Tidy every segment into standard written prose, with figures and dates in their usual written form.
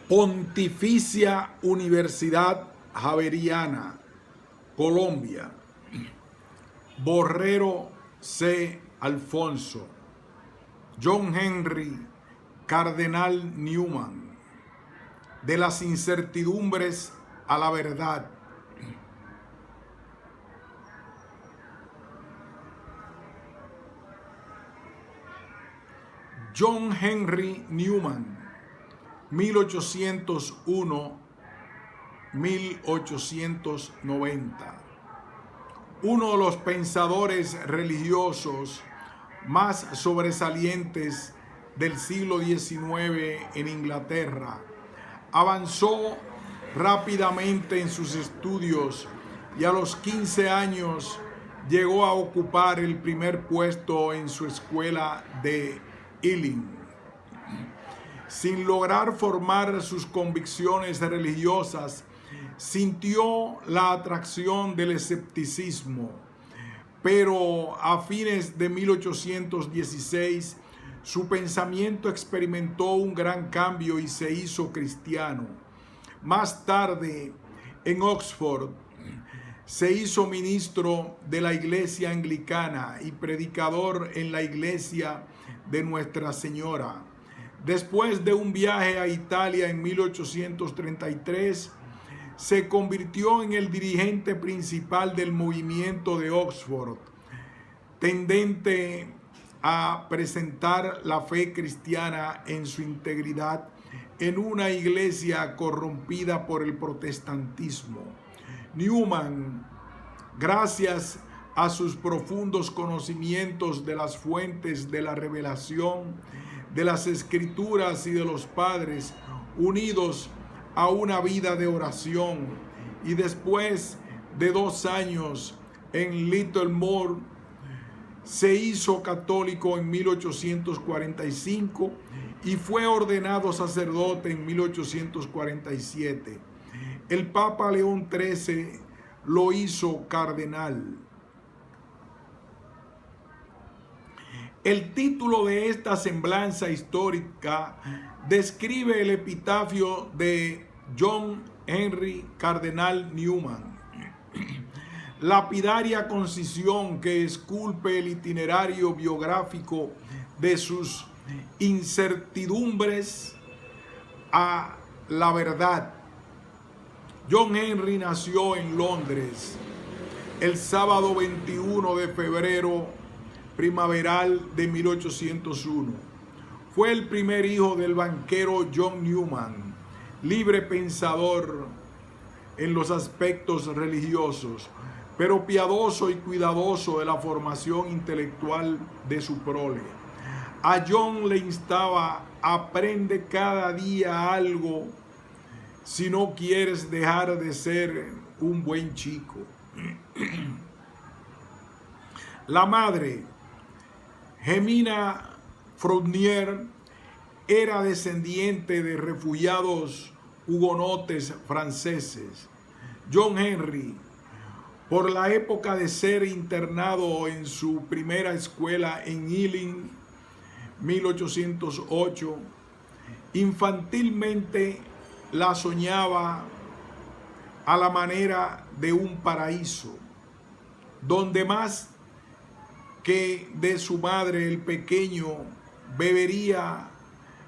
Pontificia Universidad Javeriana, Colombia. Borrero C. Alfonso. John Henry Cardenal Newman. De las incertidumbres a la verdad. John Henry Newman, 1801-1890. Uno de los pensadores religiosos más sobresalientes del siglo XIX en Inglaterra. Avanzó rápidamente en sus estudios y a los 15 años llegó a ocupar el primer puesto en su escuela de Ealing. Sin lograr formar sus convicciones religiosas, sintió la atracción del escepticismo, pero a fines de 1816 su pensamiento experimentó un gran cambio y se hizo cristiano. Más tarde, en Oxford, se hizo ministro de la Iglesia Anglicana y predicador en la Iglesia de Nuestra Señora. Después de un viaje a Italia en 1833, se convirtió en el dirigente principal del movimiento de Oxford, tendente a presentar la fe cristiana en su integridad en una iglesia corrompida por el protestantismo. Newman, gracias a sus profundos conocimientos de las fuentes de la revelación, de las escrituras y de los padres, unidos a una vida de oración, y después de 2 años en Littlemore, se hizo católico en 1845 y fue ordenado sacerdote en 1847. El Papa León XIII lo hizo cardenal. El título de esta semblanza histórica describe el epitafio de John Henry Cardenal Newman. Lapidaria concisión que esculpe el itinerario biográfico de sus incertidumbres a la verdad. John Henry nació en Londres el sábado 21 de febrero primaveral de 1801. Fue el primer hijo del banquero John Newman, libre pensador en los aspectos religiosos, pero piadoso y cuidadoso de la formación intelectual de su prole. A John le instaba: aprende cada día algo si no quieres dejar de ser un buen chico. La madre, Jemina Fournier, era descendiente de refugiados hugonotes franceses. John Henry, por la época de ser internado en su primera escuela en Ealing, 1808, infantilmente la soñaba a la manera de un paraíso, donde más que de su madre el pequeño bebería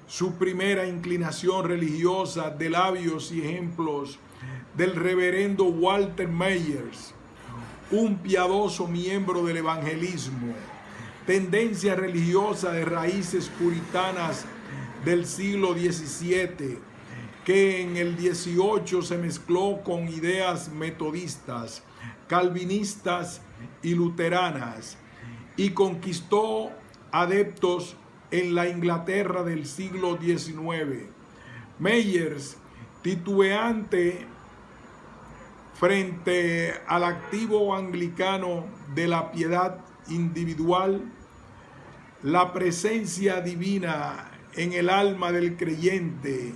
su primera inclinación religiosa de labios y ejemplos del reverendo Walter Myers, un piadoso miembro del evangelismo, tendencia religiosa de raíces puritanas del siglo XVII, que en el XVIII se mezcló con ideas metodistas, calvinistas y luteranas, y conquistó adeptos en la Inglaterra del siglo XIX. Myers, titubeante frente al activo anglicano de la piedad individual, la presencia divina en el alma del creyente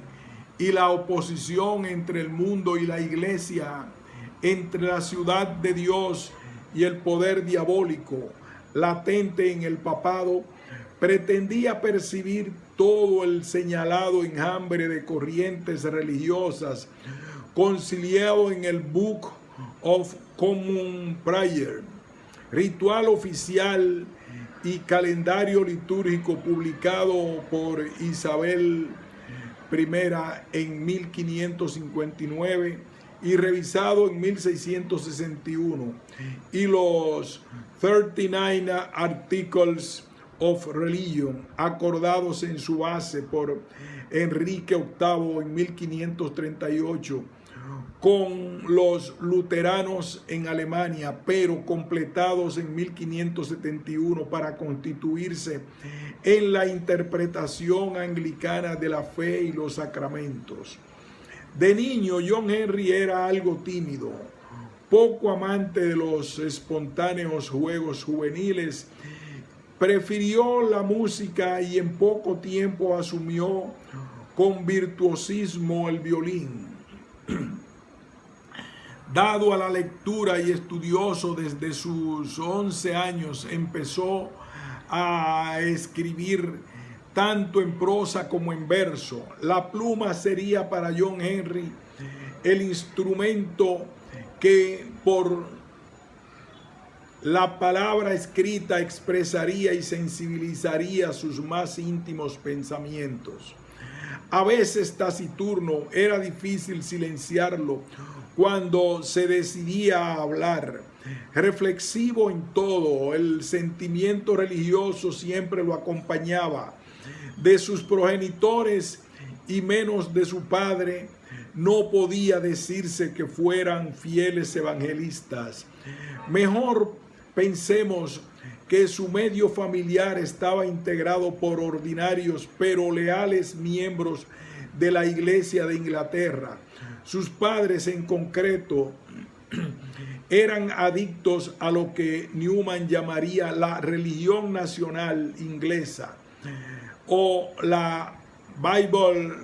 y la oposición entre el mundo y la iglesia, entre la ciudad de Dios y el poder diabólico latente en el papado, pretendía percibir todo el señalado enjambre de corrientes religiosas conciliado en el Book of Common Prayer, ritual oficial y calendario litúrgico publicado por Isabel I en 1559 y revisado en 1661, y los 39 Articles of Religion, acordados en su base por Enrique VIII en 1538, con los luteranos en Alemania, pero completados en 1571 para constituirse en la interpretación anglicana de la fe y los sacramentos. De niño, John Henry era algo tímido, poco amante de los espontáneos juegos juveniles. Prefirió la música y en poco tiempo asumió con virtuosismo el violín. Dado a la lectura y estudioso desde sus 11 años, empezó a escribir tanto en prosa como en verso. La pluma sería para John Henry el instrumento que por la palabra escrita expresaría y sensibilizaría sus más íntimos pensamientos. A veces taciturno, era difícil silenciarlo cuando se decidía a hablar. Reflexivo en todo, el sentimiento religioso siempre lo acompañaba. De sus progenitores y menos de su padre, no podía decirse que fueran fieles evangelistas. Mejor pensemos que su medio familiar estaba integrado por ordinarios pero leales miembros de la Iglesia de Inglaterra. Sus padres en concreto eran adictos a lo que Newman llamaría la religión nacional inglesa o la Bible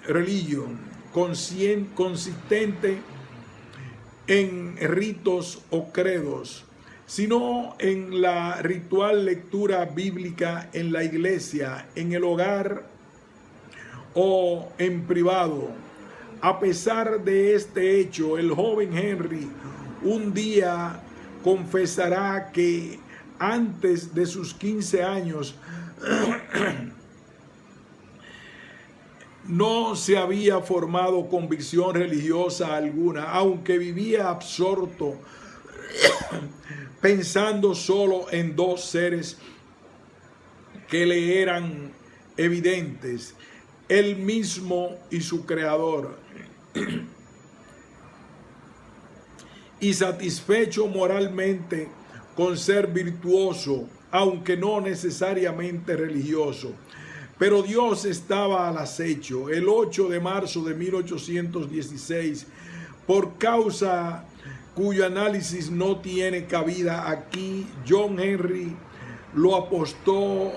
Religion, consistente en ritos o credos, sino en la ritual lectura bíblica en la iglesia, en el hogar o en privado. A pesar de este hecho, el joven Henry un día confesará que antes de sus 15 años no se había formado convicción religiosa alguna, aunque vivía absorto pensando solo en dos seres que le eran evidentes, él mismo y su creador. Y satisfecho moralmente con ser virtuoso, aunque no necesariamente religioso. Pero Dios estaba al acecho. El 8 de marzo de 1816, por causa cuyo análisis no tiene cabida aquí, John Henry lo postró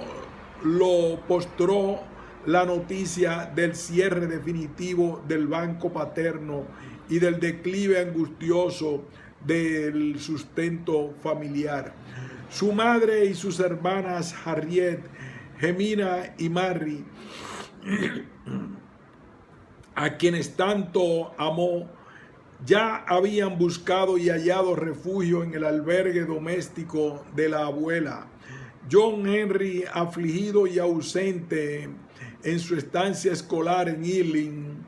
la noticia del cierre definitivo del banco paterno y del declive angustioso del sustento familiar. Su madre y sus hermanas Harriet, Gemina y Mary, a quienes tanto amó, ya habían buscado y hallado refugio en el albergue doméstico de la abuela. John Henry, afligido y ausente en su estancia escolar en Ealing,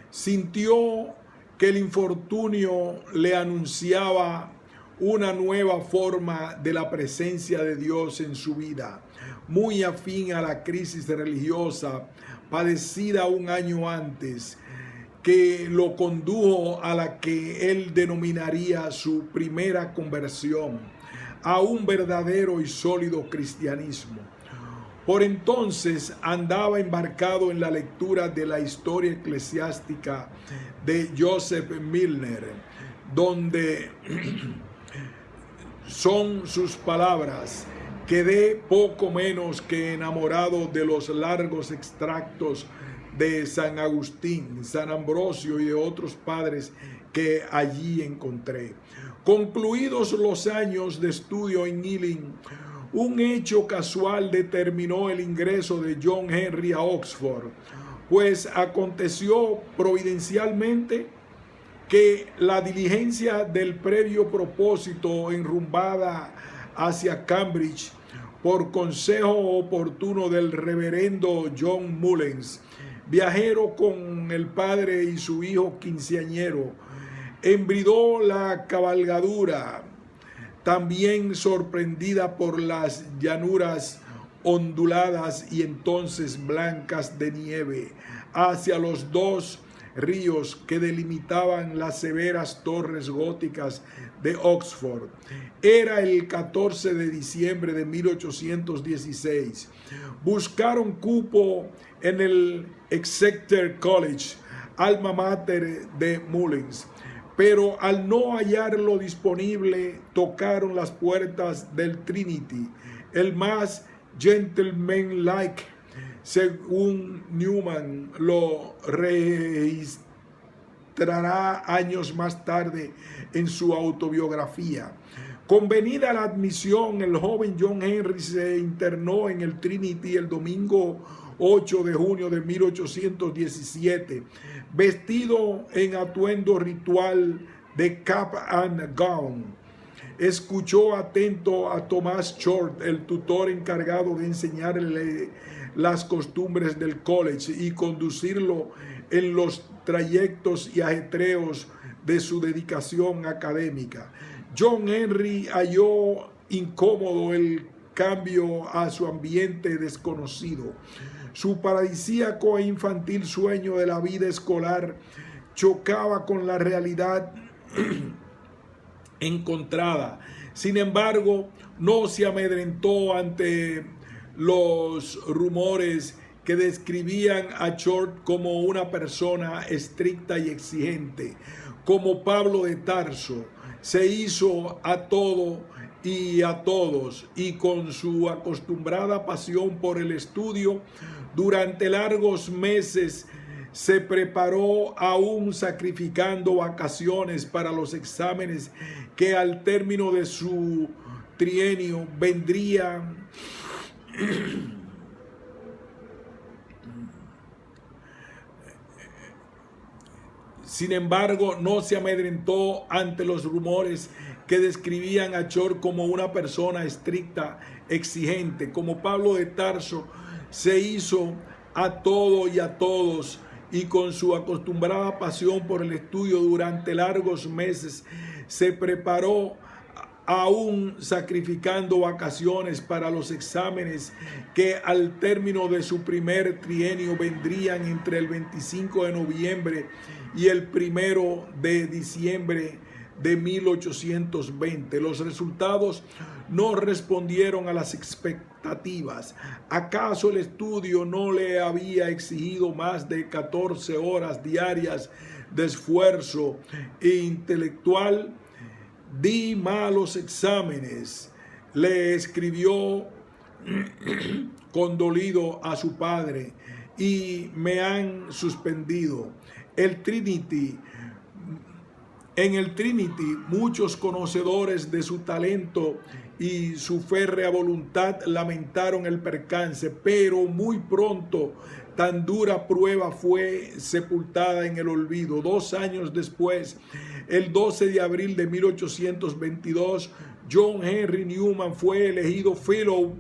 sintió que el infortunio le anunciaba una nueva forma de la presencia de Dios en su vida, muy afín a la crisis religiosa padecida un año antes, que lo condujo a la que él denominaría su primera conversión a un verdadero y sólido cristianismo. Por entonces andaba embarcado en la lectura de la historia eclesiástica de Joseph Milner, donde son sus palabras: quedé poco menos que enamorado de los largos extractos de San Agustín, San Ambrosio y de otros padres que allí encontré. Concluidos los años de estudio en Ealing, Un hecho casual determinó el ingreso de John Henry a Oxford, pues aconteció providencialmente que la diligencia del previo propósito enrumbada hacia Cambridge por consejo oportuno del reverendo John Mullens, viajero con el padre y su hijo quinceañero, embridó la cabalgadura, también sorprendida por las llanuras onduladas y entonces blancas de nieve, hacia los dos ríos que delimitaban las severas torres góticas de Oxford. Era el 14 de diciembre de 1816. Buscaron cupo en el Exeter College, alma mater de Mullens, pero al no hallarlo disponible, tocaron las puertas del Trinity, el más gentlemanlike, según Newman lo registrará años más tarde en su autobiografía. Convenida la admisión, el joven John Henry se internó en el Trinity el domingo 8 de junio de 1817, vestido en atuendo ritual de cap and gown. Escuchó atento a Thomas Short, el tutor encargado de enseñarle las costumbres del college y conducirlo en los trayectos y ajetreos de su dedicación académica. John Henry halló incómodo el cambio a su ambiente desconocido. Su paradisíaco e infantil sueño de la vida escolar chocaba con la realidad encontrada. Sin embargo, no se amedrentó ante los rumores que describían a Short como una persona estricta y exigente. Como Pablo de Tarso, se hizo a todo y a todos, y con su acostumbrada pasión por el estudio, durante largos meses se preparó, aún sacrificando vacaciones para los exámenes que al término de su trienio vendrían Sin embargo, no se amedrentó ante los rumores que describían a Short como una persona estricta, exigente. Como Pablo de Tarso, se hizo a todo y a todos, y con su acostumbrada pasión por el estudio durante largos meses se preparó, aún sacrificando vacaciones para los exámenes que al término de su primer trienio vendrían entre el 25 de noviembre y el 1 de diciembre de 1820. Los resultados no respondieron a las expectativas. ¿Acaso el estudio no le había exigido más de 14 horas diarias de esfuerzo intelectual? Di malos exámenes, le escribió condolido a su padre, y me han suspendido. En el Trinity, muchos conocedores de su talento y su férrea voluntad lamentaron el percance, pero muy pronto tan dura prueba fue sepultada en el olvido. 2 años después, el 12 de abril de 1822, John Henry Newman fue elegido Fellow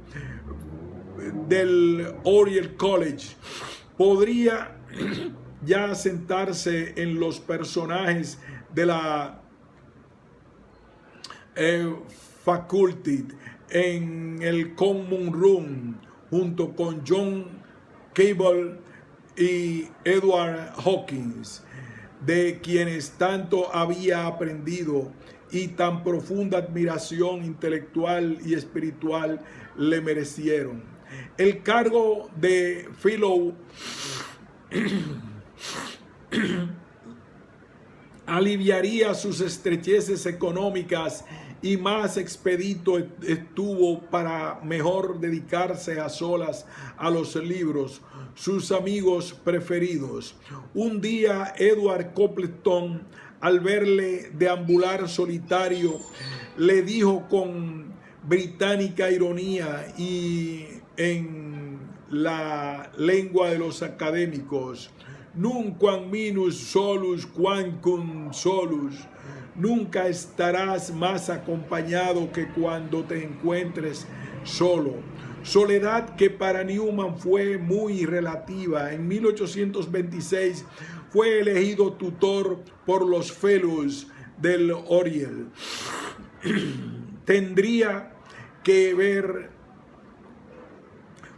del Oriel College. Podría ya sentarse en los personajes de la faculty en el Common Room junto con John Cable y Edward Hawkins, de quienes tanto había aprendido y tan profunda admiración intelectual y espiritual le merecieron. El cargo de Fellow aliviaría sus estrecheces económicas y más expedito estuvo para mejor dedicarse a solas a los libros, sus amigos preferidos. Un día Edward Copleton, al verle deambular solitario, le dijo con británica ironía y en la lengua de los académicos, nunquam minus solus quamquam solus, nunca estarás más acompañado que cuando te encuentres solo. Soledad que para Newman fue muy relativa. En 1826 fue elegido tutor por los Fellows del Oriel. Tendría que ver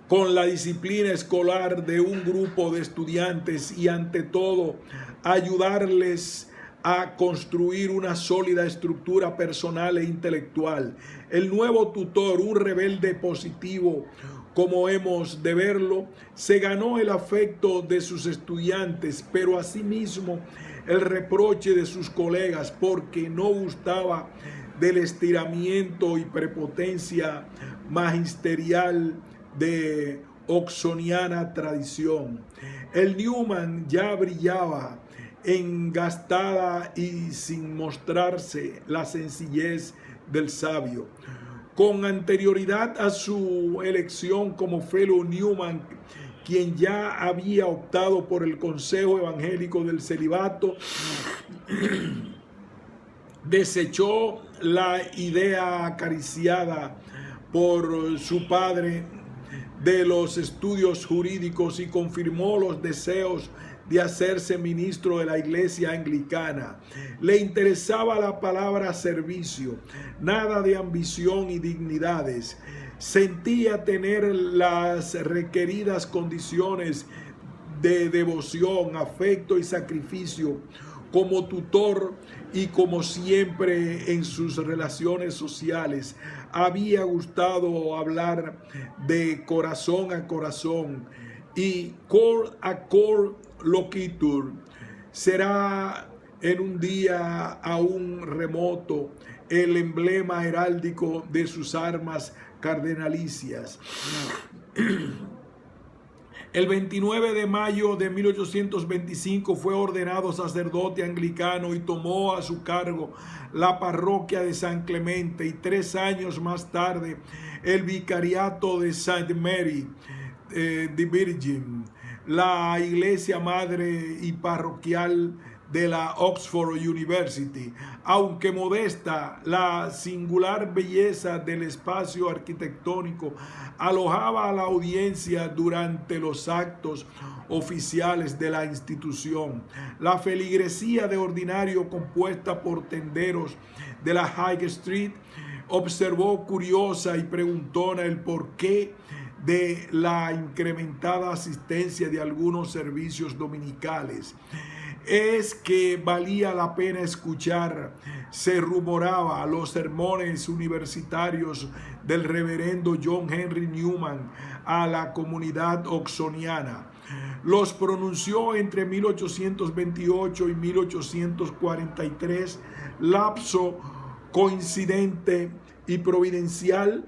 con la disciplina escolar de un grupo de estudiantes y ante todo ayudarles a construir una sólida estructura personal e intelectual. El nuevo tutor, un rebelde positivo, como hemos de verlo, se ganó el afecto de sus estudiantes, pero asimismo el reproche de sus colegas porque no gustaba del estiramiento y prepotencia magisterial de oxoniana tradición. El Newman ya brillaba engastada y sin mostrarse la sencillez del sabio. Con anterioridad a su elección como Fellow, Newman, quien ya había optado por el Consejo Evangélico del Celibato, desechó la idea acariciada por su padre de los estudios jurídicos y confirmó los deseos de hacerse ministro de la Iglesia Anglicana. Le interesaba la palabra servicio, nada de ambición y dignidades. Sentía tener las requeridas condiciones de devoción, afecto y sacrificio como tutor, y como siempre en sus relaciones sociales había gustado hablar de corazón a corazón y cor a cor loquitur. Será en un día aún remoto el emblema heráldico de sus armas cardenalicias. El 29 de mayo de 1825 fue ordenado sacerdote anglicano y tomó a su cargo la parroquia de San Clemente y 3 años más tarde el vicariato de Saint Mary de Virgin, la iglesia madre y parroquial de la Oxford University. Aunque modesta, la singular belleza del espacio arquitectónico alojaba a la audiencia durante los actos oficiales de la institución. La feligresía de ordinario, compuesta por tenderos de la High Street, observó curiosa y preguntona el porqué de la incrementada asistencia de algunos servicios dominicales. Es que valía la pena escuchar, se rumoraba, los sermones universitarios del reverendo John Henry Newman a la comunidad oxoniana. Los pronunció entre 1828 y 1843, lapso coincidente y providencial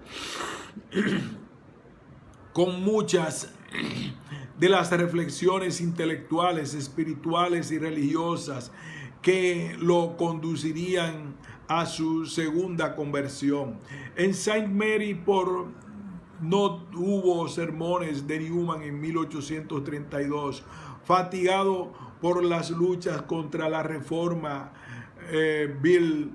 con muchas de las reflexiones intelectuales, espirituales y religiosas que lo conducirían a su segunda conversión. En Saint Mary no hubo sermones de Newman en 1832. Fatigado por las luchas contra la reforma Bill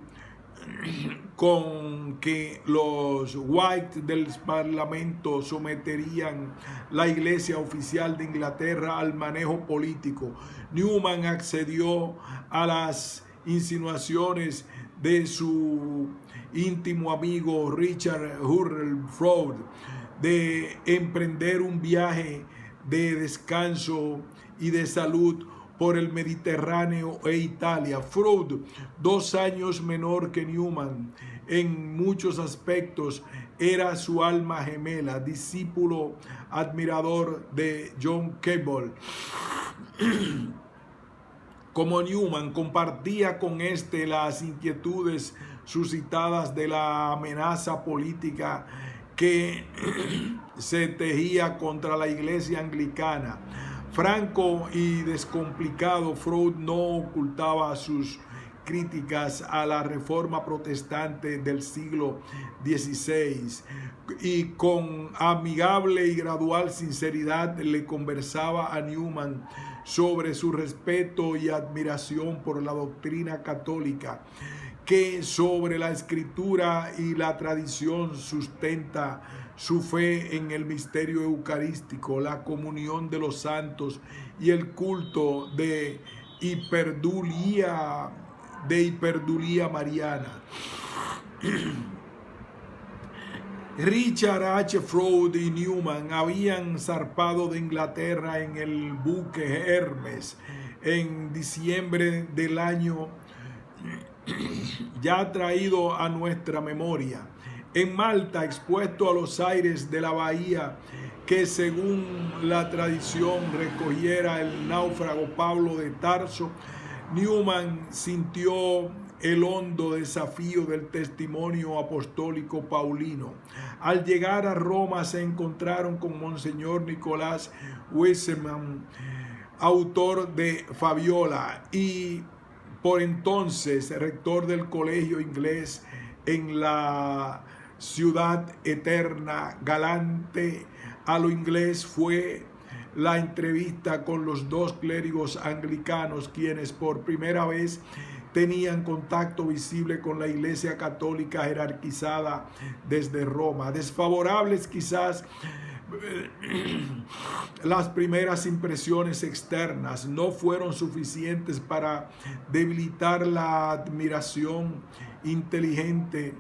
con que los White del Parlamento someterían la Iglesia oficial de Inglaterra al manejo político, Newman accedió a las insinuaciones de su íntimo amigo Richard Hurrell Froude de emprender un viaje de descanso y de salud por el Mediterráneo e Italia. Froude, 2 años menor que Newman, en muchos aspectos era su alma gemela, discípulo admirador de John Keble. Como Newman, compartía con este las inquietudes suscitadas de la amenaza política que se tejía contra la Iglesia anglicana. Franco y descomplicado, Froude no ocultaba sus críticas a la reforma protestante del siglo XVI y con amigable y gradual sinceridad le conversaba a Newman sobre su respeto y admiración por la doctrina católica, que sobre la escritura y la tradición sustenta su fe en el misterio eucarístico, la comunión de los santos y el culto de hiperdulia mariana. Richard H. Freud y Newman habían zarpado de Inglaterra en el buque Hermes en diciembre del año ya traído a nuestra memoria. En Malta, expuesto a los aires de la bahía que según la tradición recogiera el náufrago Pablo de Tarso, Newman sintió el hondo desafío del testimonio apostólico paulino. Al llegar a Roma se encontraron con Monseñor Nicolás Wiseman, autor de Fabiola y por entonces rector del colegio inglés en la ciudad eterna. Galante a lo inglés fue la entrevista con los dos clérigos anglicanos, quienes por primera vez tenían contacto visible con la Iglesia Católica jerarquizada desde Roma. Desfavorables quizás las primeras impresiones externas no fueron suficientes para debilitar la admiración inteligente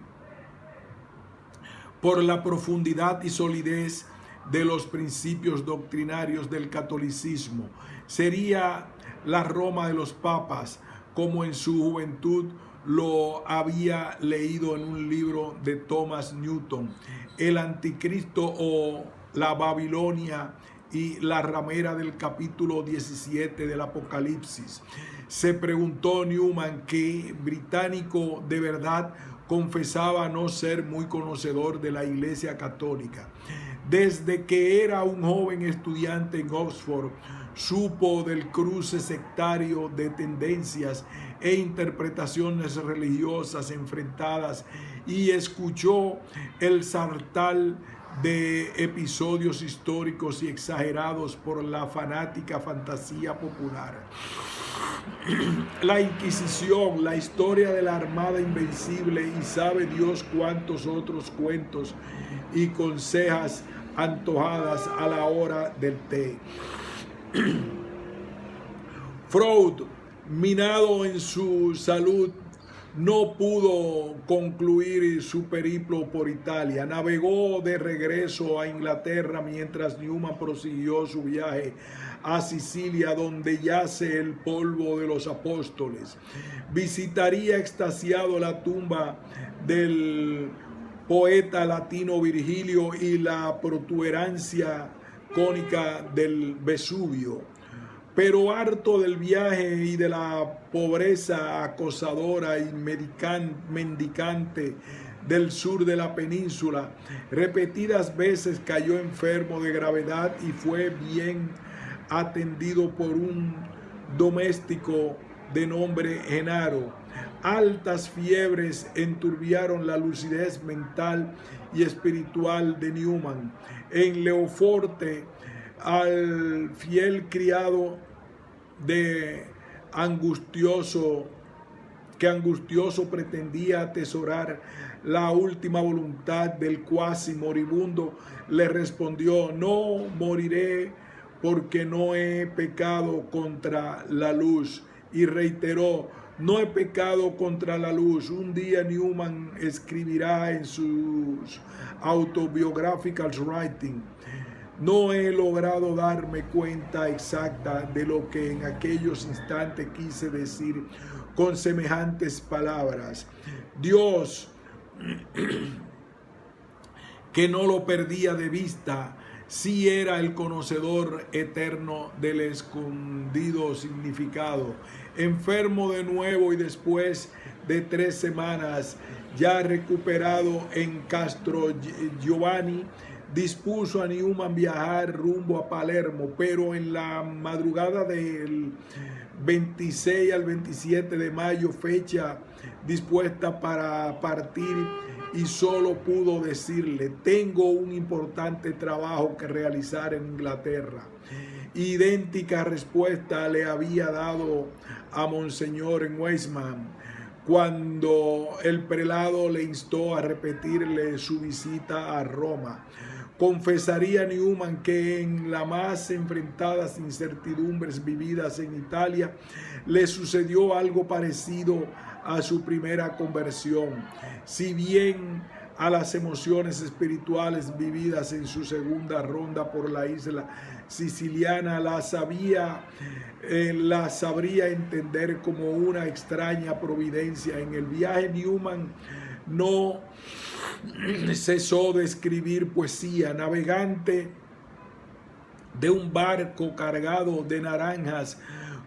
por la profundidad y solidez de los principios doctrinarios del catolicismo. Sería la Roma de los papas, como en su juventud lo había leído en un libro de Thomas Newton, el Anticristo o la Babilonia y la ramera del capítulo 17 del Apocalipsis. Se preguntó Newman, que británico de verdad confesaba no ser muy conocedor de la Iglesia Católica. Desde que era un joven estudiante en Oxford, supo del cruce sectario de tendencias e interpretaciones religiosas enfrentadas y escuchó el sartal de episodios históricos y exagerados por la fanática fantasía popular. La Inquisición, la historia de la Armada Invencible y sabe Dios cuántos otros cuentos y consejas antojadas a la hora del té. Freud, minado en su salud, no pudo concluir su periplo por Italia. Navegó de regreso a Inglaterra mientras Newman prosiguió su viaje a Sicilia, donde yace el polvo de los apóstoles. Visitaría extasiado la tumba del poeta latino Virgilio y la protuberancia cónica del Vesubio. Pero harto del viaje y de la pobreza acosadora y mendicante del sur de la península, repetidas veces cayó enfermo de gravedad y fue bien atendido por un doméstico de nombre Genaro. Altas fiebres enturbiaron la lucidez mental y espiritual de Newman. En Leoforte, al fiel criado que angustioso pretendía atesorar la última voluntad del cuasi moribundo, le respondió: no moriré porque no he pecado contra la luz. Y reiteró: no he pecado contra la luz. Un día Newman escribirá en sus autobiographical writing: no he logrado darme cuenta exacta de lo que en aquellos instantes quise decir con semejantes palabras. Dios, que no lo perdía de vista, sí era el conocedor eterno del escondido significado. Enfermo de nuevo y después de 3 semanas ya recuperado en Castro Giovanni, dispuso a Newman viajar rumbo a Palermo, pero en la madrugada del 26 al 27 de mayo, fecha dispuesta para partir, y solo pudo decirle: tengo un importante trabajo que realizar en Inglaterra. Idéntica respuesta le había dado a Monseñor en Weissman cuando el prelado le instó a repetirle su visita a Roma. Confesaría Newman que en las más enfrentadas incertidumbres vividas en Italia le sucedió algo parecido a su primera conversión. Si bien a las emociones espirituales vividas en su segunda ronda por la isla siciliana las sabría entender como una extraña providencia, en el viaje Newman no cesó de escribir poesía. Navegante de un barco cargado de naranjas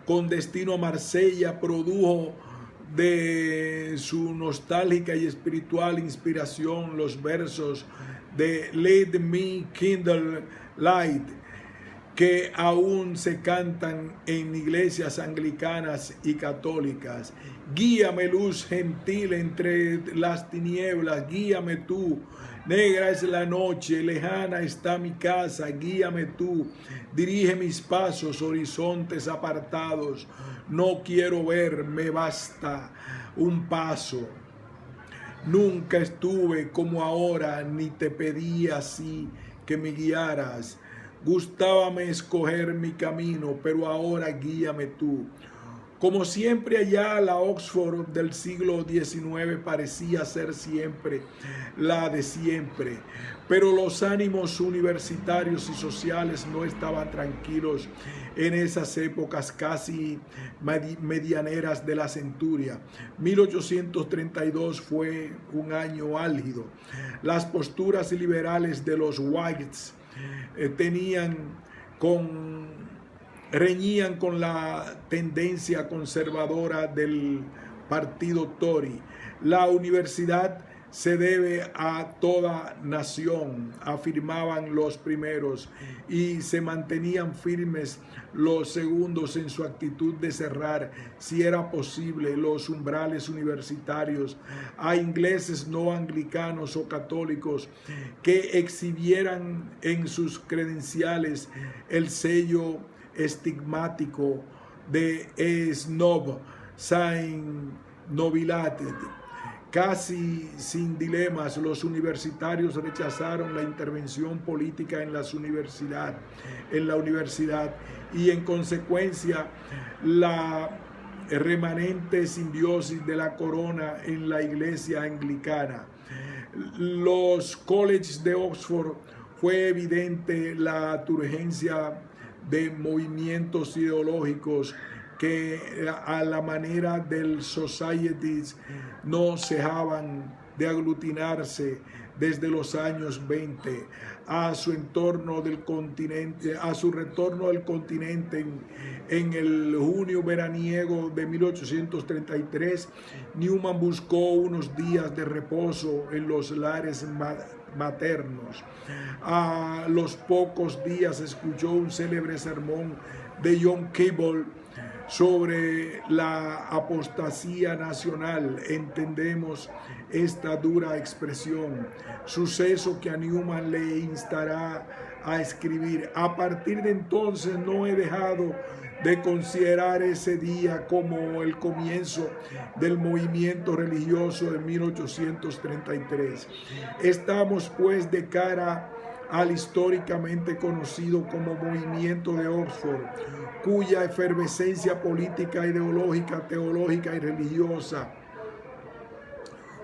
con destino a Marsella, produjo de su nostálgica y espiritual inspiración los versos de Let Me Kindle Light, que aún se cantan en iglesias anglicanas y católicas. Guíame, luz gentil entre las tinieblas, guíame tú. Negra es la noche, lejana está mi casa, guíame tú. Dirige mis pasos, horizontes apartados. No quiero ver, me basta un paso. Nunca estuve como ahora, ni te pedí así que me guiaras. Gustábame escoger mi camino, pero ahora guíame tú. Como siempre, allá la Oxford del siglo XIX parecía ser siempre la de siempre, pero los ánimos universitarios y sociales no estaban tranquilos en esas épocas casi medianeras de la centuria. 1832 fue un año álgido. Las posturas liberales de los Whigs reñían con la tendencia conservadora del partido Tory. La universidad se debe a toda nación, afirmaban los primeros, y se mantenían firmes los segundos en su actitud de cerrar, si era posible, los umbrales universitarios a ingleses no anglicanos o católicos que exhibieran en sus credenciales el sello estigmático de snob sin nobilitated. Casi sin dilemas, los universitarios rechazaron la intervención política en la universidad y en consecuencia la remanente simbiosis de la corona en la iglesia anglicana. Los colleges de Oxford fue evidente la turgencia de movimientos ideológicos que a la manera del Societies no cejaban de aglutinarse desde los años 20 a su retorno del continente en el junio veraniego de 1833. Newman buscó unos días de reposo en los lares maternos. A los pocos días escuchó un célebre sermón de John Keble sobre la apostasía nacional. Entendemos esta dura expresión, suceso que a Newman le instará a escribir: a partir de entonces no he dejado de considerar ese día como el comienzo del movimiento religioso de 1833. Estamos pues de cara al históricamente conocido como movimiento de Oxford, cuya efervescencia política, ideológica, teológica y religiosa,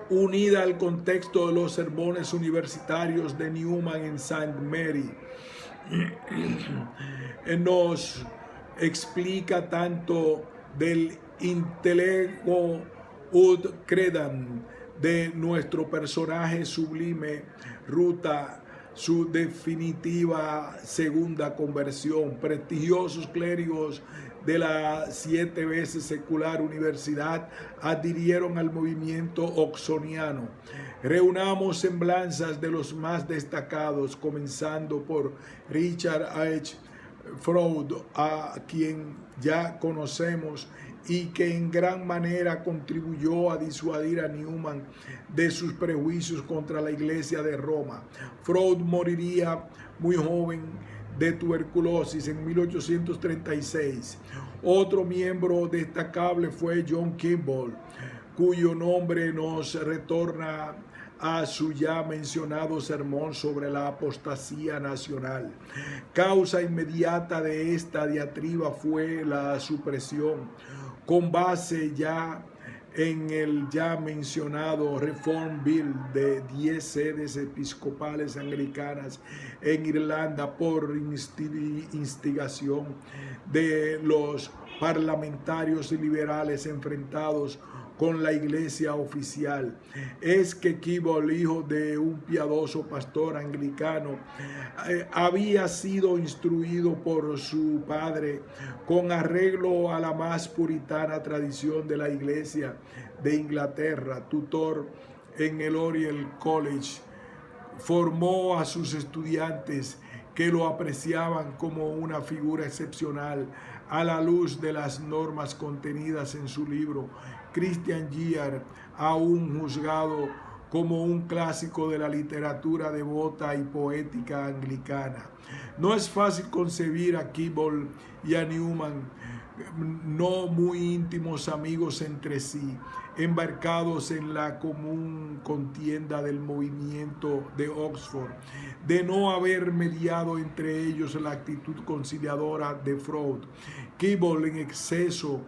unida al contexto de los sermones universitarios de Newman en St. Mary, nos explica tanto del intellecto ut credam de nuestro personaje sublime, ruta su definitiva segunda conversión. Prestigiosos clérigos de la 7 veces secular universidad adhirieron al movimiento oxoniano. Reunamos semblanzas de los más destacados, comenzando por Richard H. Freud, a quien ya conocemos y que en gran manera contribuyó a disuadir a Newman de sus prejuicios contra la Iglesia de Roma. Freud moriría muy joven de tuberculosis en 1836. Otro miembro destacable fue John Kimball, cuyo nombre nos retorna a su ya mencionado sermón sobre la apostasía nacional. Causa inmediata de esta diatriba fue la supresión, con base ya en el ya mencionado Reform Bill de 10 sedes episcopales anglicanas en Irlanda por instigación de los parlamentarios liberales enfrentados con la iglesia oficial. Es que Kimball, hijo de un piadoso pastor anglicano, había sido instruido por su padre con arreglo a la más puritana tradición de la iglesia de Inglaterra. Tutor en el Oriel College, formó a sus estudiantes que lo apreciaban como una figura excepcional a la luz de las normas contenidas en su libro Christian Year, aún juzgado como un clásico de la literatura devota y poética anglicana. No es fácil concebir a Kimball y a Newman, no muy íntimos amigos entre sí, embarcados en la común contienda del movimiento de Oxford, de no haber mediado entre ellos la actitud conciliadora de Freud. Kimball, en exceso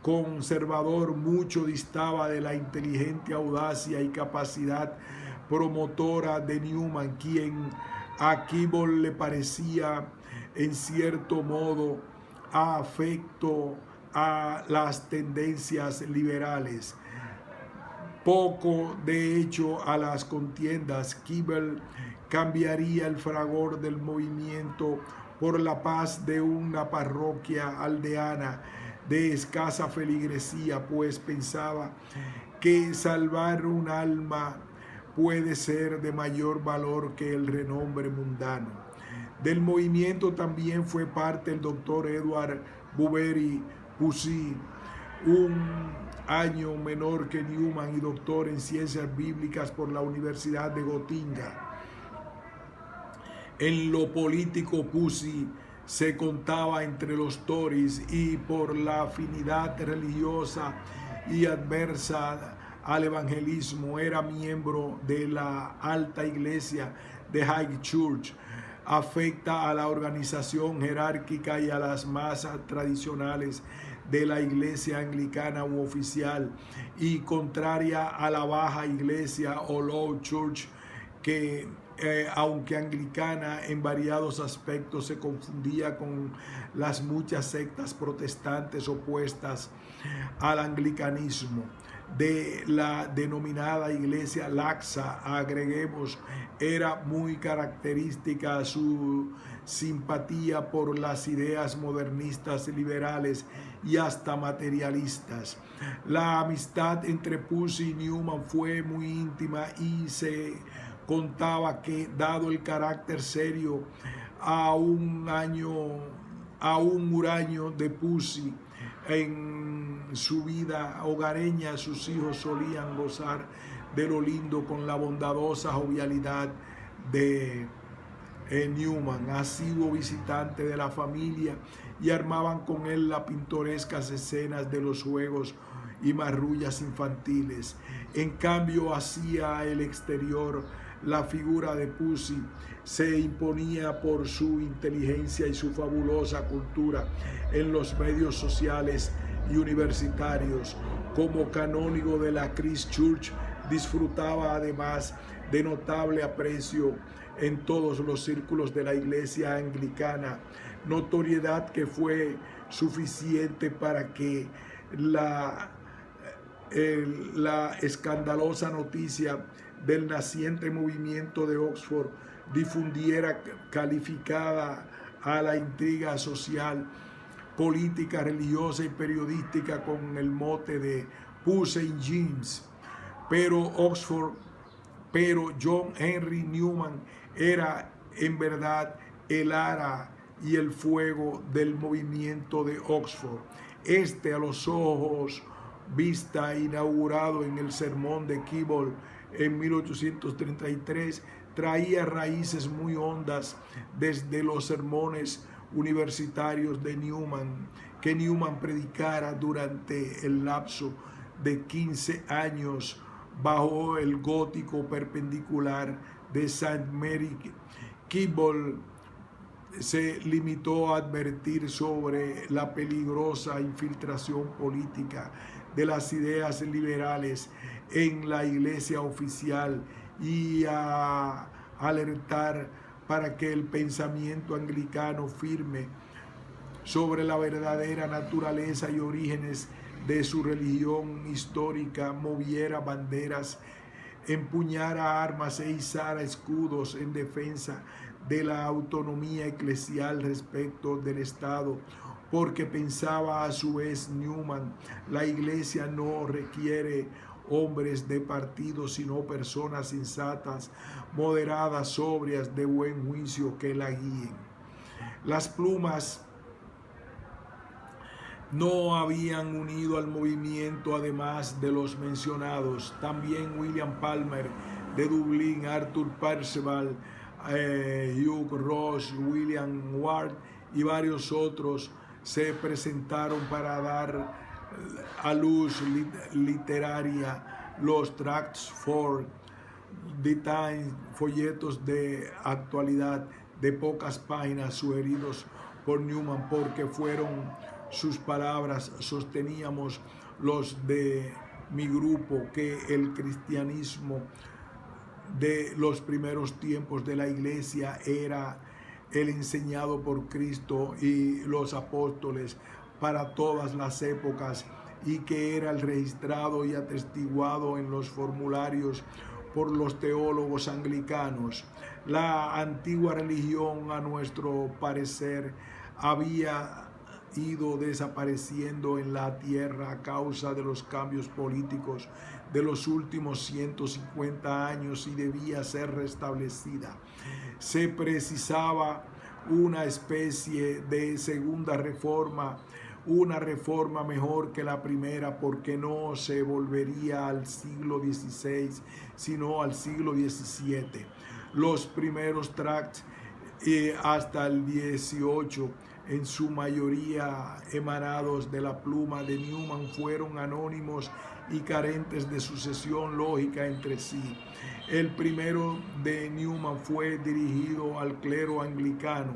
conservador, mucho distaba de la inteligente audacia y capacidad promotora de Newman, quien a Kimball le parecía en cierto modo afecto a las tendencias liberales. Poco de hecho a las contiendas, Kimball cambiaría el fragor del movimiento por la paz de una parroquia aldeana de escasa feligresía, pues pensaba que salvar un alma puede ser de mayor valor que el renombre mundano. Del movimiento también fue parte el doctor Edward Bouverie Pusey, un año menor que Newman y doctor en ciencias bíblicas por la Universidad de Gotinga. En lo político, Pusey se contaba entre los Tories y por la afinidad religiosa y adversa al evangelismo era miembro de la alta iglesia de High Church, afecta a la organización jerárquica y a las masas tradicionales de la iglesia anglicana u oficial, y contraria a la baja iglesia o low church, que aunque anglicana en variados aspectos, se confundía con las muchas sectas protestantes opuestas al anglicanismo. De la denominada iglesia laxa, agreguemos, era muy característica su simpatía por las ideas modernistas, liberales y hasta materialistas. La amistad entre Pusey y Newman fue muy íntima y se contaba que, dado el carácter serio a un huraño de Pusey en su vida hogareña, sus hijos solían gozar de lo lindo con la bondadosa jovialidad de Newman, asiduo visitante de la familia, y armaban con él las pintorescas escenas de los juegos y marrullas infantiles. En cambio, hacia el exterior, la figura de Pusey se imponía por su inteligencia y su fabulosa cultura en los medios sociales y universitarios. Como canónigo de la Christ Church, disfrutaba además de notable aprecio en todos los círculos de la iglesia anglicana, notoriedad que fue suficiente para que la escandalosa noticia del naciente movimiento de Oxford difundiera calificada a la intriga social, política, religiosa y periodística con el mote de Pussy James. Pero John Henry Newman era en verdad el ara y el fuego del movimiento de Oxford. A los ojos vista inaugurado en el sermón de Keble en 1833, traía raíces muy hondas desde los sermones universitarios de Newman, que Newman predicara durante el lapso de 15 años bajo el gótico perpendicular de St. Mary. Keble se limitó a advertir sobre la peligrosa infiltración política de las ideas liberales en la iglesia oficial y a alertar para que el pensamiento anglicano firme sobre la verdadera naturaleza y orígenes de su religión histórica moviera banderas, empuñara armas e izara escudos en defensa de la autonomía eclesial respecto del Estado, porque pensaba a su vez Newman, la iglesia no requiere hombres de partido, sino personas sensatas, moderadas, sobrias, de buen juicio, que la guíen. Las plumas no habían unido al movimiento, además de los mencionados, también William Palmer de Dublín, Arthur Percival, Hugh Ross, William Ward y varios otros se presentaron para dar a luz literaria los Tracts for the Times, folletos de actualidad de pocas páginas sugeridos por Newman, porque fueron sus palabras. Sosteníamos los de mi grupo que el cristianismo de los primeros tiempos de la iglesia era el enseñado por Cristo y los apóstoles para todas las épocas, y que era el registrado y atestiguado en los formularios por los teólogos anglicanos. La antigua religión, a nuestro parecer, había ido desapareciendo en la tierra a causa de los cambios políticos de los últimos 150 años y debía ser restablecida. Se precisaba una especie de segunda reforma, una reforma mejor que la primera, porque no se volvería al siglo XVI, sino al siglo XVII. Los primeros tracts hasta el XVIII, en su mayoría emanados de la pluma de Newman, fueron anónimos y carentes de sucesión lógica entre sí. El primero de Newman fue dirigido al clero anglicano: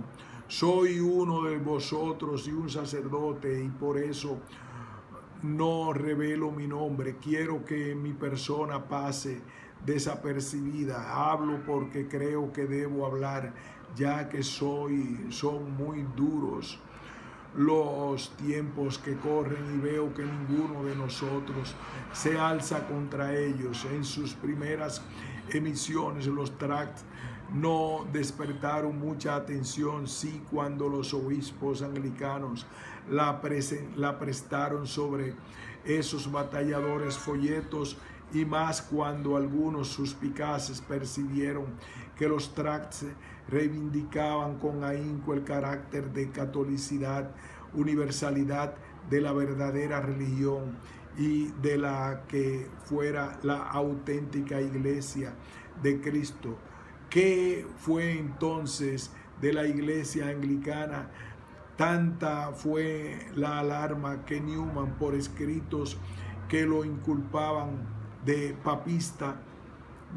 soy uno de vosotros y un sacerdote, y por eso no revelo mi nombre. Quiero que mi persona pase desapercibida. Hablo porque creo que debo hablar, ya que son muy duros los tiempos que corren y veo que ninguno de nosotros se alza contra ellos. En sus primeras emisiones los tracts no despertaron mucha atención, sí cuando los obispos anglicanos la prestaron sobre esos batalladores folletos, y más cuando algunos suspicaces percibieron que los tracts reivindicaban con ahínco el carácter de catolicidad, universalidad de la verdadera religión y de la que fuera la auténtica iglesia de Cristo. ¿Qué fue entonces de la iglesia anglicana? Tanta fue la alarma que Newman, por escritos que lo inculpaban de papista,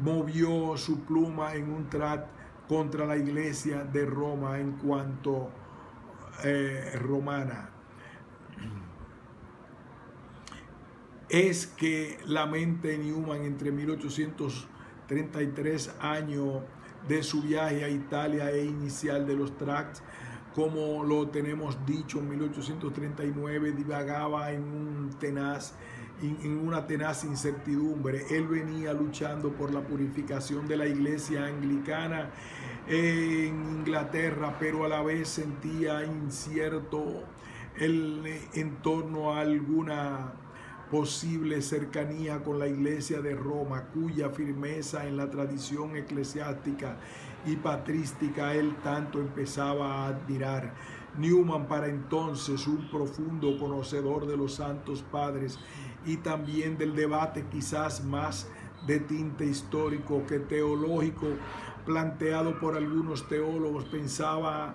movió su pluma en un tract contra la iglesia de Roma en cuanto romana. Es que la mente de Newman entre 1833, año de su viaje a Italia e inicial de los tracts, como lo tenemos dicho, en 1839 divagaba en una tenaz incertidumbre. Él venía luchando por la purificación de la iglesia anglicana en Inglaterra, pero a la vez sentía incierto en torno a alguna posible cercanía con la Iglesia de Roma, cuya firmeza en la tradición eclesiástica y patrística él tanto empezaba a admirar. Newman, para entonces un profundo conocedor de los santos padres y también del debate quizás más de tinte histórico que teológico planteado por algunos teólogos, pensaba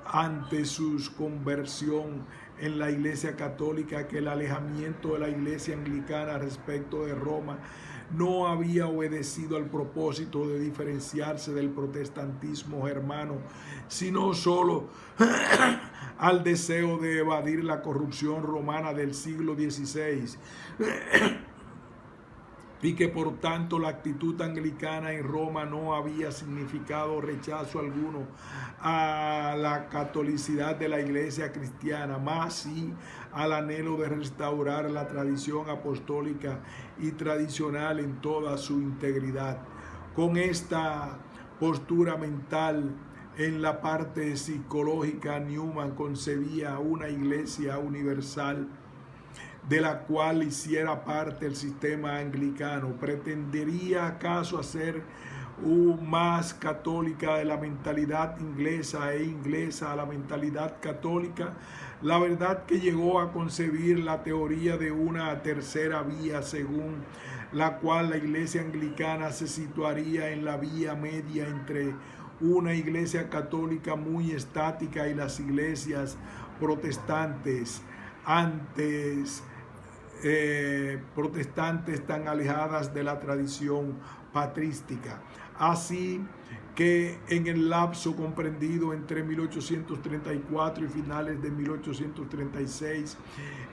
ante su conversión en la Iglesia Católica que el alejamiento de la Iglesia Anglicana respecto de Roma no había obedecido al propósito de diferenciarse del protestantismo germano, sino solo al deseo de evadir la corrupción romana del siglo XVI, y que por tanto la actitud anglicana en Roma no había significado rechazo alguno a la catolicidad de la Iglesia cristiana, más sí al anhelo de restaurar la tradición apostólica y tradicional en toda su integridad. Con esta postura mental en la parte psicológica, Newman concebía una iglesia universal de la cual hiciera parte el sistema anglicano. ¿Pretendería acaso hacer más católica de la mentalidad inglesa e inglesa a la mentalidad católica? La verdad que llegó a concebir la teoría de una tercera vía, según la cual la iglesia anglicana se situaría en la vía media entre una iglesia católica muy estática y las iglesias protestantes protestantes tan alejadas de la tradición patrística. Así que en el lapso comprendido entre 1834 y finales de 1836,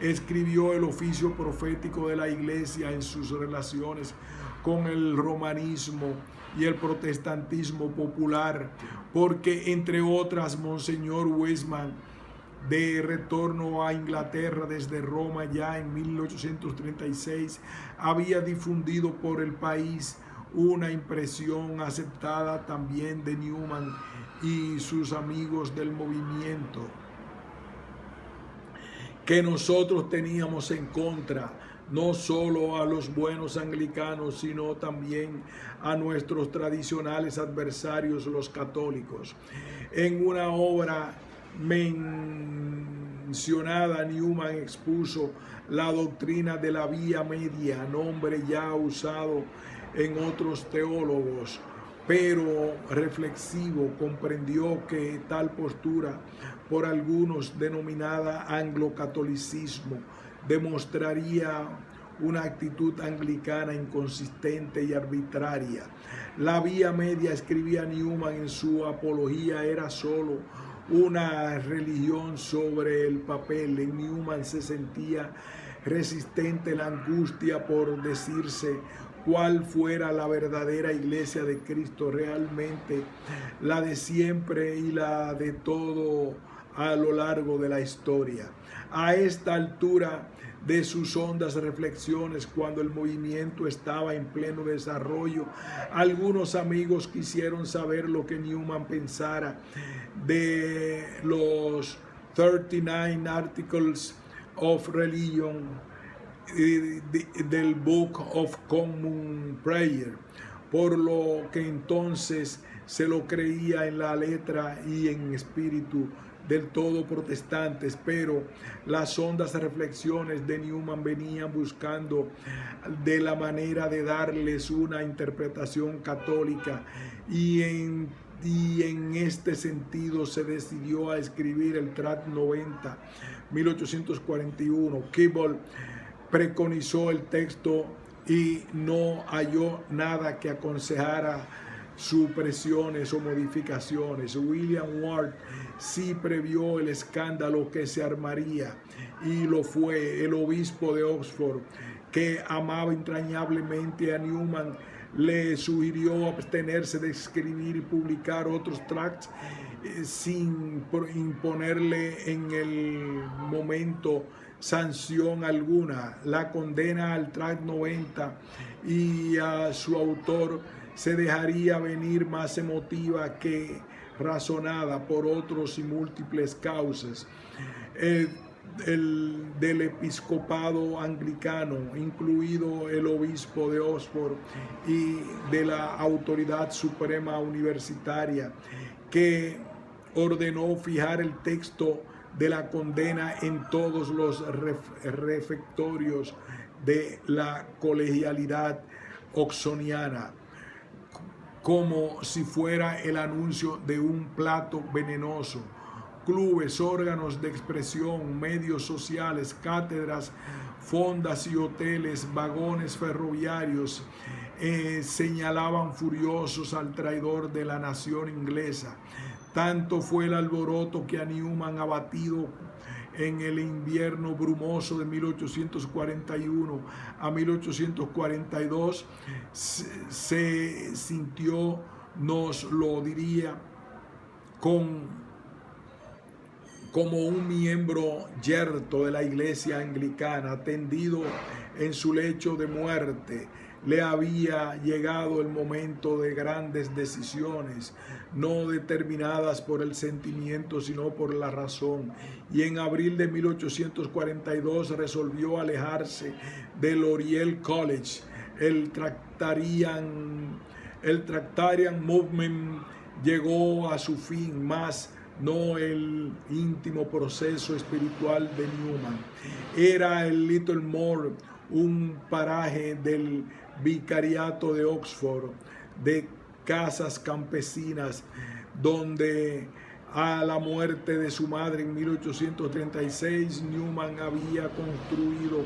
escribió el oficio profético de la Iglesia en sus relaciones con el romanismo y el protestantismo popular, porque entre otras, Monseñor Wiseman, de retorno a Inglaterra desde Roma ya en 1836, había difundido por el país una impresión aceptada también de Newman y sus amigos del movimiento, que nosotros teníamos en contra no solo a los buenos anglicanos, sino también a nuestros tradicionales adversarios, los católicos. En una obra mencionada, Newman expuso la doctrina de la vía media, nombre ya usado en otros teólogos, pero reflexivo. Comprendió que tal postura, por algunos denominada anglocatolicismo, demostraría una actitud anglicana inconsistente y arbitraria. La vía media, escribía Newman en su apología, era solo una religión sobre el papel. En Newman se sentía resistente la angustia por decirse cuál fuera la verdadera iglesia de Cristo, realmente la de siempre y la de todo a lo largo de la historia. A esta altura de sus hondas reflexiones, cuando el movimiento estaba en pleno desarrollo, algunos amigos quisieron saber lo que Newman pensara de los 39 Articles of Religion del Book of Common Prayer, por lo que entonces se lo creía en la letra y en espíritu del todo protestantes, pero las hondas reflexiones de Newman venían buscando de la manera de darles una interpretación católica, y en este sentido se decidió a escribir el Tract 90, 1841. Keble preconizó el texto y no halló nada que aconsejara supresiones o modificaciones. William Ward sí previó el escándalo que se armaría, y lo fue. El obispo de Oxford, que amaba entrañablemente a Newman, le sugirió abstenerse de escribir y publicar otros tracts sin imponerle en el momento sanción alguna. La condena al Tract 90 y a su autor se dejaría venir más emotiva que razonada por otros y múltiples causas. Del episcopado anglicano, incluido el obispo de Oxford, y de la autoridad suprema universitaria, que ordenó fijar el texto de la condena en todos los refectorios de la colegialidad oxoniana, como si fuera el anuncio de un plato venenoso. Clubes, órganos de expresión, medios sociales, cátedras, fondas y hoteles, vagones ferroviarios, señalaban furiosos al traidor de la nación inglesa. Tanto fue el alboroto que a Newman, abatido en el invierno brumoso de 1841 a 1842, se sintió, nos lo diría, como un miembro yerto de la iglesia anglicana, tendido en su lecho de muerte. Le había llegado el momento de grandes decisiones, no determinadas por el sentimiento, sino por la razón. Y en abril de 1842 resolvió alejarse del Oriel College. El Tractarian Movement llegó a su fin, más no el íntimo proceso espiritual de Newman. Era el Littlemore, un paraje del vicariato de Oxford, de casas campesinas, donde a la muerte de su madre en 1836, Newman había construido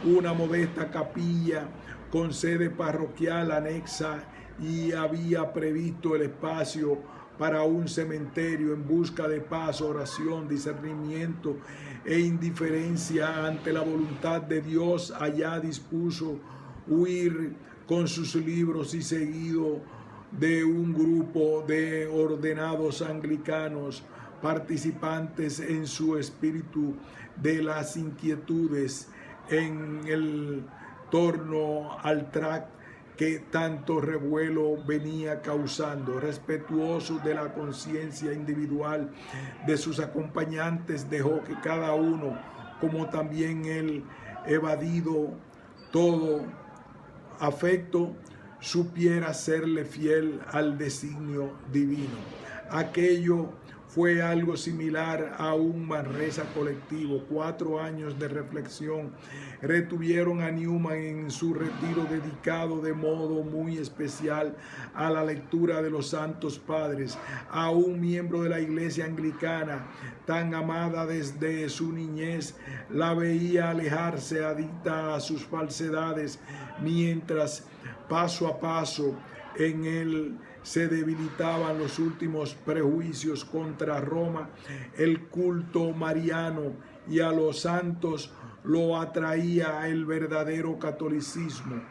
una modesta capilla con sede parroquial anexa y había previsto el espacio para un cementerio en busca de paz, oración, discernimiento e indiferencia ante la voluntad de Dios. Allá dispuso huir con sus libros y seguido de un grupo de ordenados anglicanos participantes en su espíritu de las inquietudes en el torno al tract que tanto revuelo venía causando. Respetuoso de la conciencia individual de sus acompañantes, dejó que cada uno, como también él, evadido todo afecto, supiera serle fiel al designio divino. Aquello fue algo similar a un Manresa colectivo. 4 años de reflexión retuvieron a Newman en su retiro, dedicado de modo muy especial a la lectura de los Santos Padres. A un miembro de la iglesia anglicana, tan amada desde su niñez, la veía alejarse adicta a sus falsedades, mientras paso a paso en él se debilitaban los últimos prejuicios contra Roma, el culto mariano y a los santos lo atraía el verdadero catolicismo.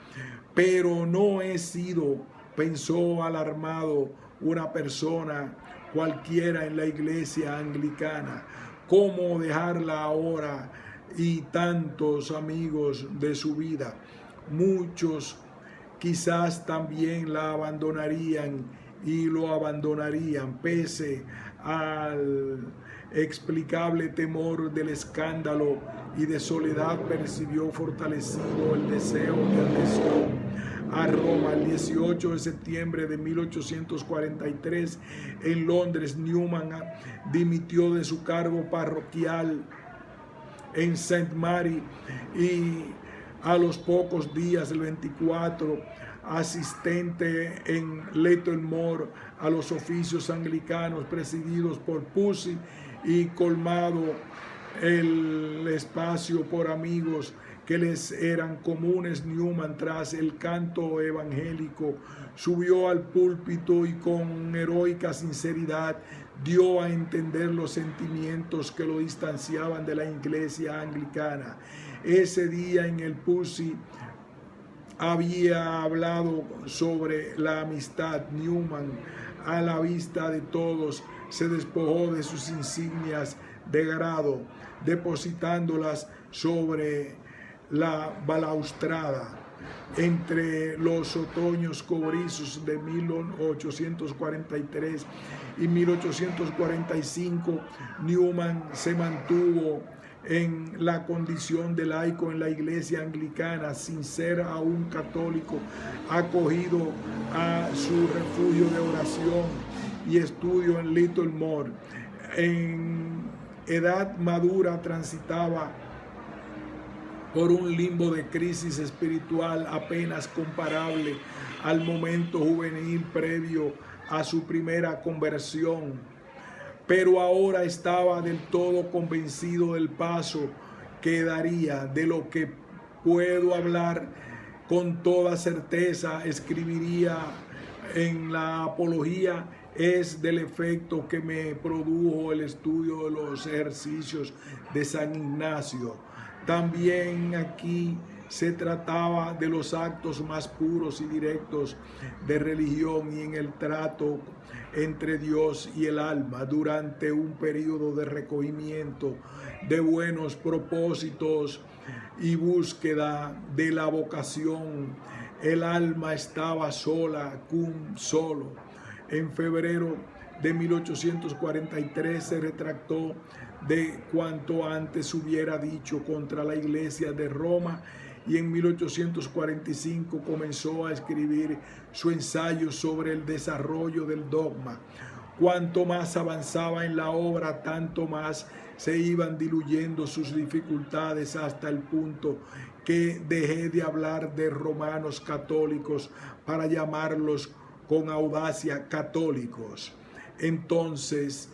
Pero no he sido, pensó alarmado, una persona cualquiera en la iglesia anglicana. ¿Cómo dejarla ahora y tantos amigos de su vida? Muchos quizás también la abandonarían y lo abandonarían, pese al explicable temor del escándalo y de soledad. Percibió fortalecido el deseo de adhesión a Roma. El 18 de septiembre de 1843 en Londres, Newman dimitió de su cargo parroquial en St. Mary y a los pocos días, el 24, asistente en Littlemore a los oficios anglicanos presididos por Pusey y colmado el espacio por amigos que les eran comunes. Newman, tras el canto evangélico, subió al púlpito y con heroica sinceridad dio a entender los sentimientos que lo distanciaban de la iglesia anglicana. Ese día en el Pusey había hablado sobre la amistad. Newman, a la vista de todos, se despojó de sus insignias de grado, depositándolas sobre la balaustrada. entre los otoños cobrizos de 1843 y 1845, Newman se mantuvo en la condición de laico en la iglesia anglicana, sin ser aún católico, acogido a su refugio de oración y estudio en Littlemore. En edad madura transitaba por un limbo de crisis espiritual apenas comparable al momento juvenil previo a su primera conversión, pero ahora estaba del todo convencido del paso que daría. De lo que puedo hablar con toda certeza, escribiría en la Apología, es del efecto que me produjo el estudio de los ejercicios de San Ignacio. También aquí se trataba de los actos más puros y directos de religión y en el trato entre Dios y el alma durante un periodo de recogimiento de buenos propósitos y búsqueda de la vocación. El alma estaba sola, cum solo. En febrero de 1843 se retractó de cuanto antes hubiera dicho contra la Iglesia de Roma y en 1845 comenzó a escribir su ensayo sobre el desarrollo del dogma. Cuanto más avanzaba en la obra, tanto más se iban diluyendo sus dificultades hasta el punto que dejé de hablar de romanos católicos para llamarlos con audacia católicos. Entonces,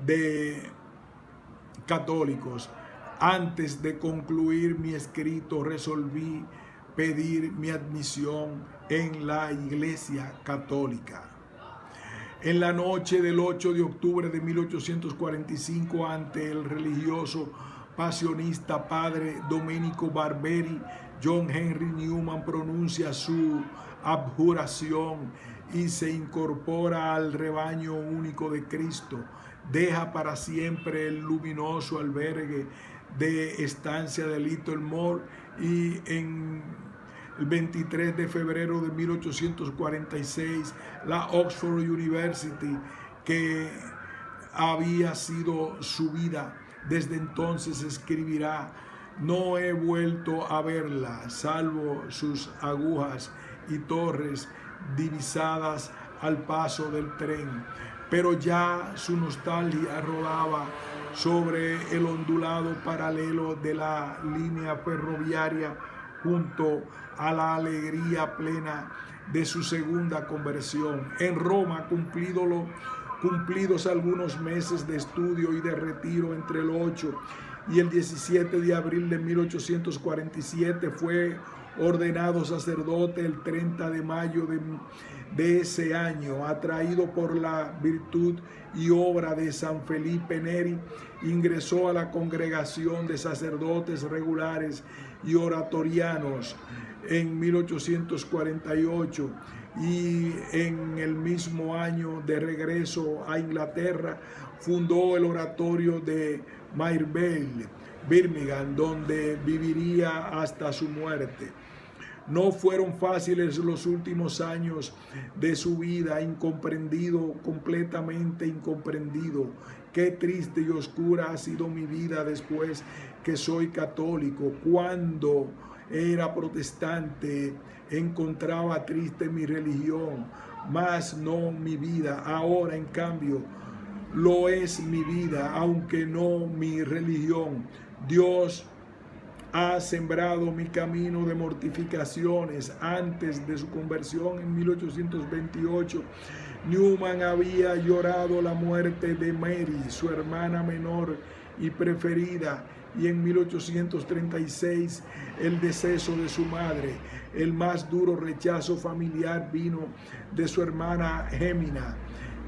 de católicos, antes de concluir mi escrito, resolví pedir mi admisión en la Iglesia Católica. En la noche del 8 de octubre de 1845, ante el religioso pasionista padre Domenico Barberi, John Henry Newman pronuncia su abjuración y se incorpora al rebaño único de Cristo. Deja para siempre el luminoso albergue de estancia de Littlemore y en el 23 de febrero de 1846 la Oxford University, que había sido su vida. Desde entonces escribirá: no he vuelto a verla, salvo sus agujas y torres divisadas al paso del tren. Pero ya su nostalgia rodaba sobre el ondulado paralelo de la línea ferroviaria junto a la alegría plena de su segunda conversión. En Roma, cumplidos algunos meses de estudio y de retiro entre el 8 y el 17 de abril de 1847, fue ordenado sacerdote el 30 de mayo de ese año. Atraído por la virtud y obra de San Felipe Neri, ingresó a la congregación de sacerdotes regulares y oratorianos en 1848 y en el mismo año, de regreso a Inglaterra, fundó el oratorio de Mayerville, Birmingham, donde viviría hasta su muerte. No fueron fáciles los últimos años de su vida, incomprendido, completamente incomprendido. Qué triste y oscura ha sido mi vida después que soy católico. Cuando era protestante encontraba triste mi religión, mas no mi vida. Ahora, en cambio, lo es mi vida, aunque no mi religión. Dios ha sembrado mi camino de mortificaciones. Antes de su conversión en 1828, Newman había llorado la muerte de Mary, su hermana menor y preferida, y en 1836 el deceso de su madre. El más duro rechazo familiar vino de su hermana Gemina,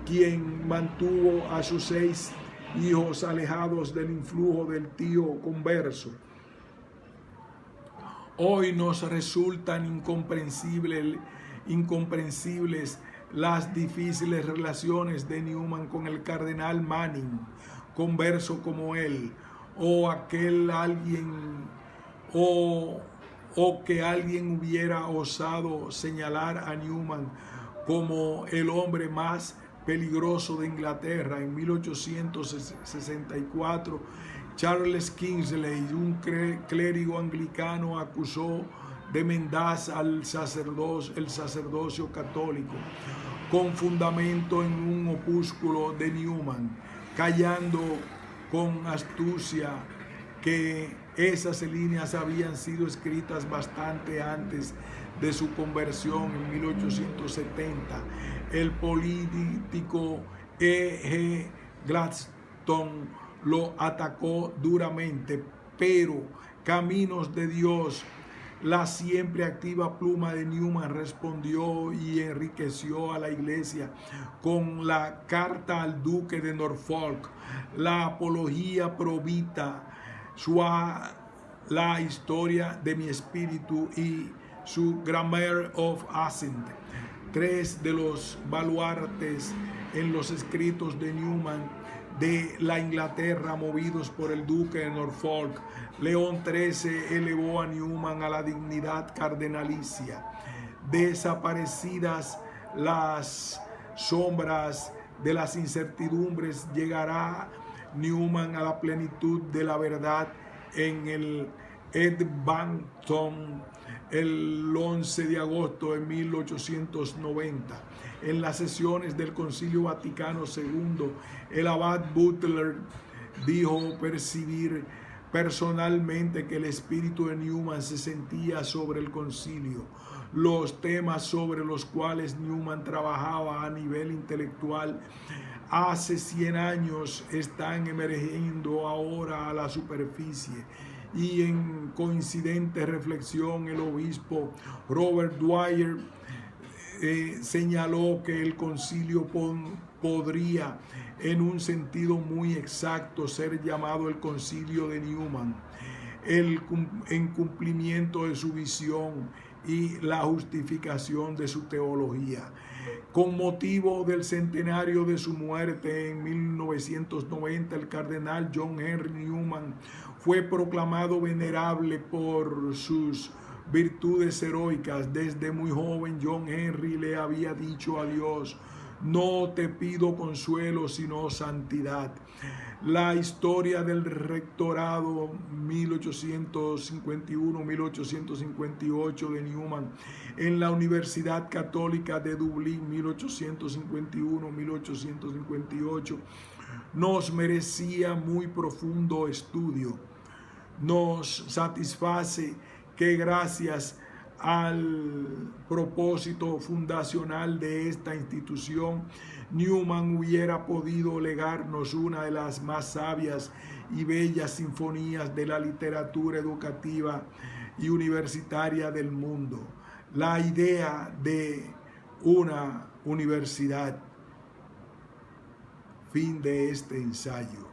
quien mantuvo a sus 6 hijos alejados del influjo del tío converso. Hoy nos resultan incomprensibles las difíciles relaciones de Newman con el cardenal Manning, converso como él, o aquel alguien, o o que alguien hubiera osado señalar a Newman como el hombre más peligroso de Inglaterra. En 1864, Charles Kingsley, un clérigo anglicano, acusó de mendaz el sacerdocio católico, con fundamento en un opúsculo de Newman, callando con astucia que esas líneas habían sido escritas bastante antes de su conversión en 1870. El político E. G. Gladstone lo atacó duramente, pero Caminos de Dios, la siempre activa pluma de Newman, respondió y enriqueció a la iglesia con la carta al duque de Norfolk, la apología pro vita, la historia de mi espíritu y su Grammar of Assent, tres de los baluartes en los escritos de Newman de la Inglaterra movidos por el duque de Norfolk. León XIII elevó a Newman a la dignidad cardenalicia. Desaparecidas las sombras de las incertidumbres, llegará Newman a la plenitud de la verdad en el Edmonton el 11 de agosto de 1890. En las sesiones del Concilio Vaticano II, el abad Butler dijo percibir personalmente que el espíritu de Newman se sentía sobre el concilio. Los temas sobre los cuales Newman trabajaba a nivel intelectual hace 100 años están emergiendo ahora a la superficie. Y en coincidente reflexión, el obispo Robert Dwyer señaló que el concilio podría, en un sentido muy exacto, ser llamado el concilio de Newman, en cumplimiento de su visión y la justificación de su teología. Con motivo del centenario de su muerte en 1990, el cardenal John Henry Newman fue proclamado venerable por sus virtudes heroicas. Desde muy joven, John Henry le había dicho a Dios: no te pido consuelo, sino santidad. La historia del rectorado 1851-1858 de Newman en la Universidad Católica de Dublín 1851-1858 nos merecía muy profundo estudio. Nos satisface que gracias al propósito fundacional de esta institución, Newman hubiera podido legarnos una de las más sabias y bellas sinfonías de la literatura educativa y universitaria del mundo, la idea de una universidad. Fin de este ensayo.